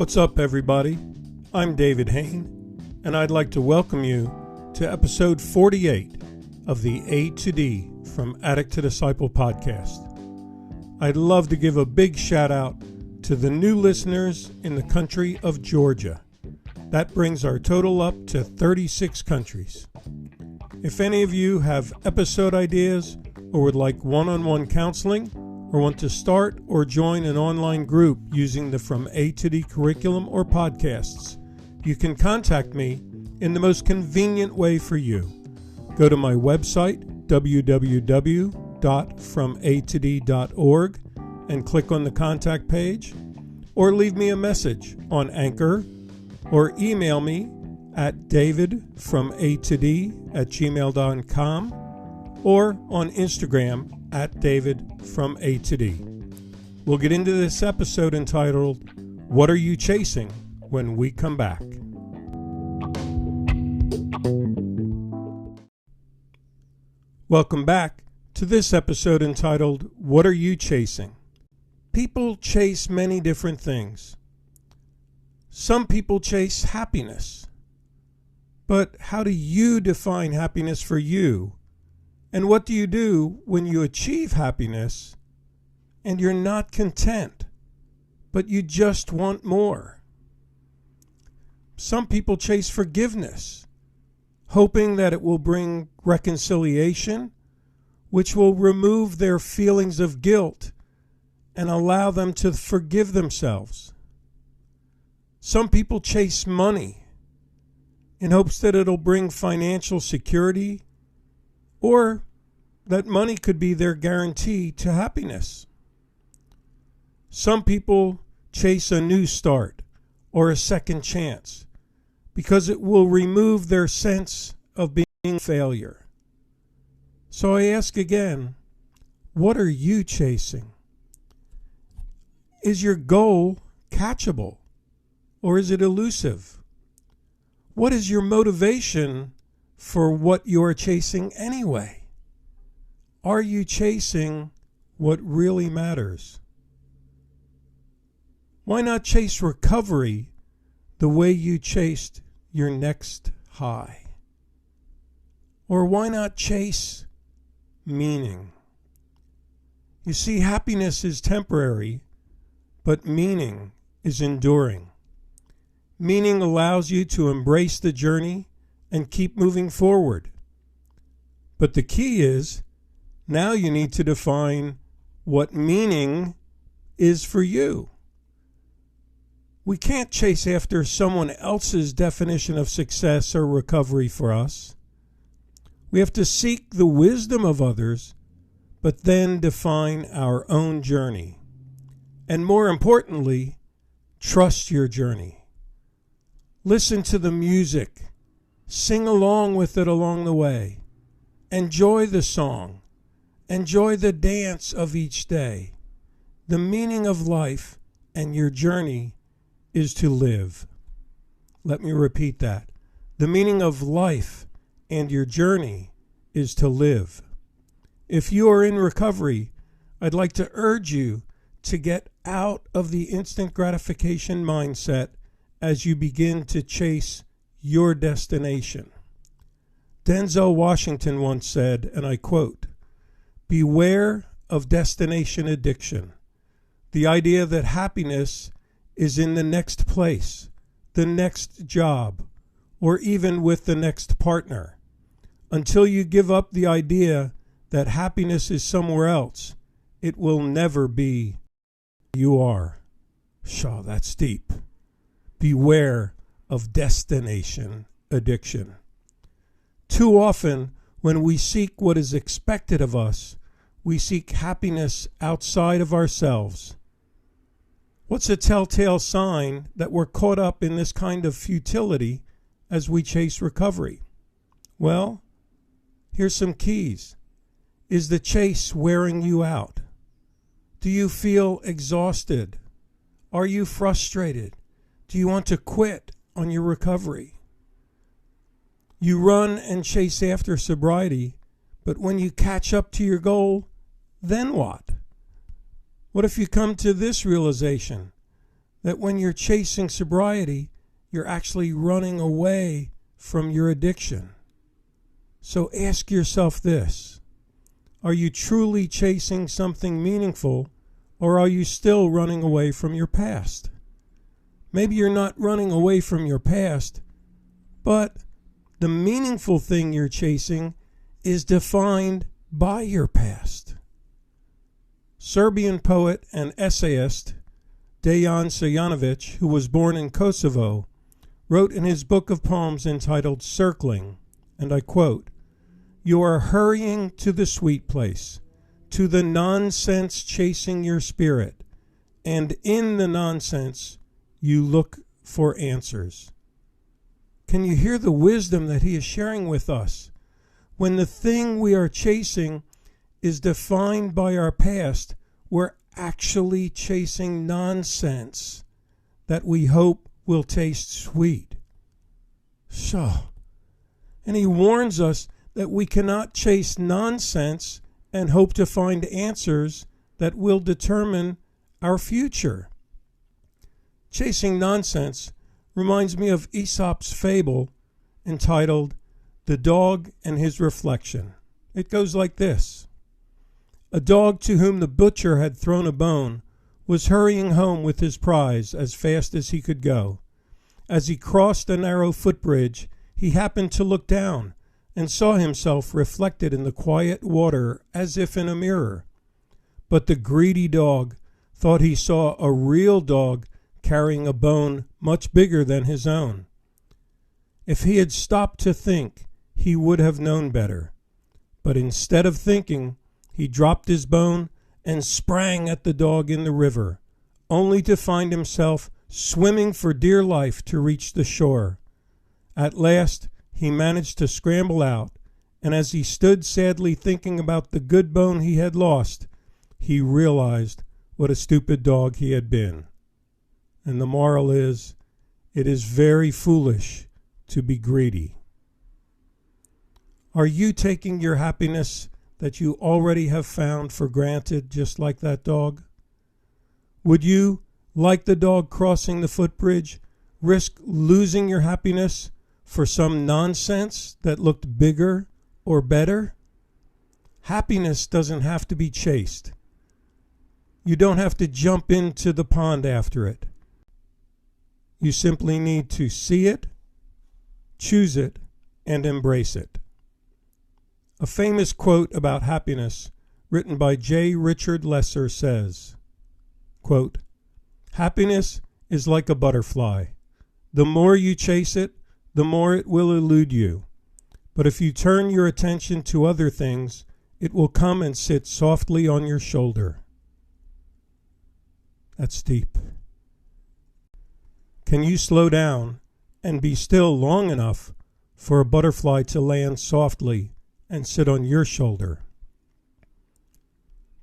What's up, everybody? I'm David Hain, and I'd like to welcome you to episode 48 of the A to D from Addict to Disciple podcast. I'd love to give a big shout out to the new listeners in the country of Georgia. That brings our total up to 36 countries. If any of you have episode ideas or would like one-on-one counseling, or want to start or join an online group using the From A to D curriculum or podcasts, you can contact me in the most convenient way for you. Go to my website, www.fromatod.org, and click on the contact page, or leave me a message on Anchor, or email me at davidfromatod@gmail.com, or on Instagram at davidfromatod. We'll get into this episode entitled, What Are You Chasing? When we come back. Welcome back to this episode entitled, What Are You Chasing? People chase many different things. Some people chase happiness. But how do you define happiness for you? And what do you do when you achieve happiness and you're not content, but you just want more? Some people chase forgiveness, hoping that it will bring reconciliation, which will remove their feelings of guilt and allow them to forgive themselves. Some people chase money in hopes that it'll bring financial security, or that money could be their guarantee to happiness. Some people chase a new start or a second chance because it will remove their sense of being a failure. So I ask again, what are you chasing? Is your goal catchable, or is it elusive? What is your motivation for what you are chasing anyway? Are you chasing what really matters? Why not chase recovery the way you chased your next high? Or why not chase meaning? You see, happiness is temporary, but meaning is enduring. Meaning allows you to embrace the journey and keep moving forward. But the key is, now you need to define what meaning is for you. We can't chase after someone else's definition of success or recovery for us. We have to seek the wisdom of others, but then define our own journey. And more importantly, trust your journey. Listen to the music. Sing along with it along the way. Enjoy the song. Enjoy the dance of each day. The meaning of life and your journey is to live. Let me repeat that. The meaning of life and your journey is to live. If you are in recovery, I'd like to urge you to get out of the instant gratification mindset as you begin to chase your destination. Denzel Washington once said, and I quote, "Beware of destination addiction. The idea that happiness is in the next place, the next job, or even with the next partner. Until you give up the idea that happiness is somewhere else, it will never be you are." Shaw, that's deep. Beware of destination addiction. Too often, when we seek what is expected of us, we seek happiness outside of ourselves. What's a telltale sign that we're caught up in this kind of futility as we chase recovery? Well, here's some keys. Is the chase wearing you out? Do you feel exhausted? Are you frustrated? Do you want to quit on your recovery? You run and chase after sobriety, but when you catch up to your goal, then what? What if you come to this realization? that when you're chasing sobriety, you're actually running away from your addiction. So ask yourself this: are you truly chasing something meaningful, or are you still running away from your past? Maybe you're not running away from your past, but the meaningful thing you're chasing is defined by your past. Serbian poet and essayist Dejan Stojanovic, who was born in Kosovo, wrote in his book of poems entitled Circling, and I quote, "You are hurrying to the sweet place, to the nonsense chasing your spirit, and in the nonsense you look for answers." Can you hear the wisdom that he is sharing with us? When the thing we are chasing is defined by our past, we're actually chasing nonsense that we hope will taste sweet. And he warns us that we cannot chase nonsense and hope to find answers that will determine our future. Chasing nonsense reminds me of Aesop's fable entitled The Dog and His Reflection. It goes like this: a dog to whom the butcher had thrown a bone was hurrying home with his prize as fast as he could go. As he crossed a narrow footbridge, he happened to look down and saw himself reflected in the quiet water as if in a mirror. But the greedy dog thought he saw a real dog carrying a bone much bigger than his own. If he had stopped to think, he would have known better. But instead of thinking, he dropped his bone and sprang at the dog in the river, only to find himself swimming for dear life to reach the shore. At last, he managed to scramble out, and as he stood sadly thinking about the good bone he had lost, he realized what a stupid dog he had been. And the moral is, it is very foolish to be greedy. Are you taking your happiness that you already have found for granted, just like that dog? Would you, like the dog crossing the footbridge, risk losing your happiness for some nonsense that looked bigger or better? Happiness doesn't have to be chased. You don't have to jump into the pond after it. You simply need to see it, choose it, and embrace it. A famous quote about happiness, written by J. Richard Lesser, says, quote, "Happiness is like a butterfly. The more you chase it, the more it will elude you. But if you turn your attention to other things, it will come and sit softly on your shoulder." That's deep. Can you slow down and be still long enough for a butterfly to land softly and sit on your shoulder?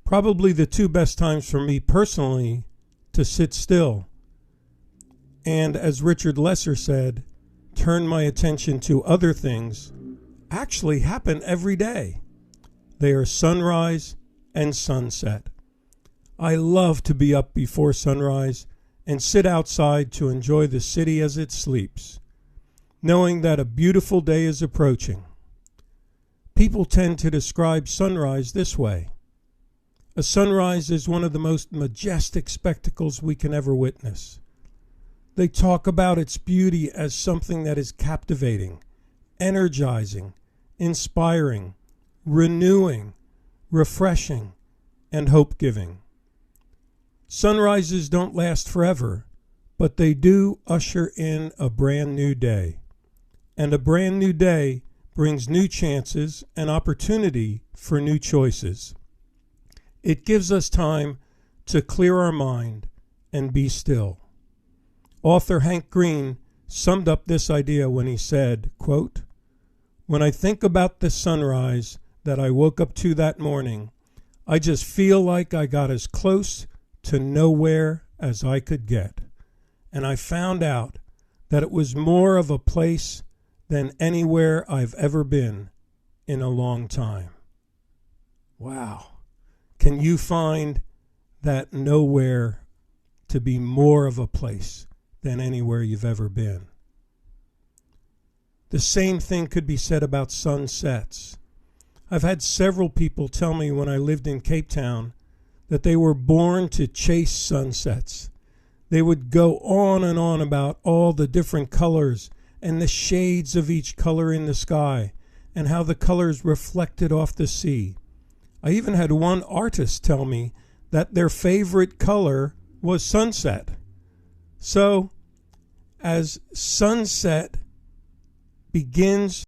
Probably the two best times for me personally to sit still and, as Richard Lesser said, turn my attention to other things actually happen every day. They are sunrise and sunset. I love to be up before sunrise and sit outside to enjoy the city as it sleeps, knowing that a beautiful day is approaching. People tend to describe sunrise this way: a sunrise is one of the most majestic spectacles we can ever witness. They talk about its beauty as something that is captivating, energizing, inspiring, renewing, refreshing, and hope-giving. Sunrises don't last forever, but they do usher in a brand new day. And a brand new day brings new chances and opportunity for new choices. It gives us time to clear our mind and be still. Author Hank Green summed up this idea when he said, quote, "When I think about the sunrise that I woke up to that morning, I just feel like I got as close to nowhere as I could get. And I found out that it was more of a place than anywhere I've ever been in a long time." Wow. Can you find that nowhere to be more of a place than anywhere you've ever been. The same thing could be said about sunsets. I've had several people tell me when I lived in Cape Town that they were born to chase sunsets. They would go on and on about all the different colors and the shades of each color in the sky and how the colors reflected off the sea. I even had one artist tell me that their favorite color was sunset. So, as sunset begins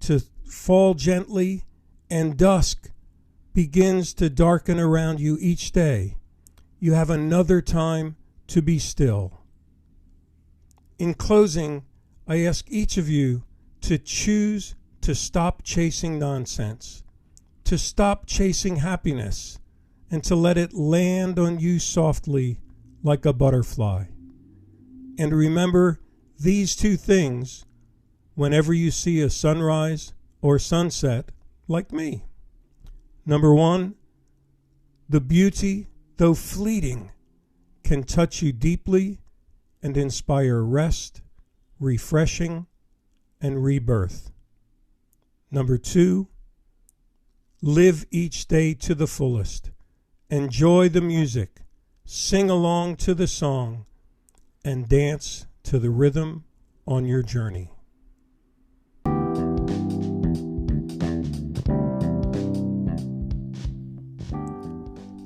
to fall gently and dusk begins to darken around you each day, you have another time to be still. In closing, I ask each of you to choose to stop chasing nonsense, to stop chasing happiness, and to let it land on you softly like a butterfly. And remember these two things whenever you see a sunrise or sunset like me. Number one, the beauty, though fleeting, can touch you deeply and inspire rest, refreshing, and rebirth. Number two, live each day to the fullest. Enjoy the music, sing along to the song, and dance to the rhythm on your journey.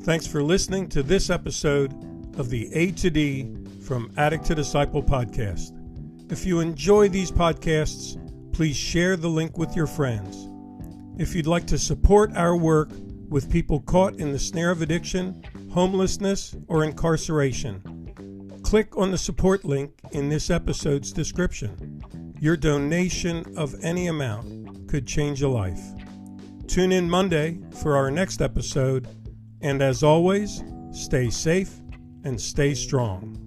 Thanks for listening to this episode of the A to D from Addict to Disciple podcast. If you enjoy these podcasts, please share the link with your friends. If you'd like to support our work with people caught in the snare of addiction, homelessness, or incarceration, click on the support link in this episode's description. Your donation of any amount could change a life. Tune in Monday for our next episode, and as always, stay safe and stay strong.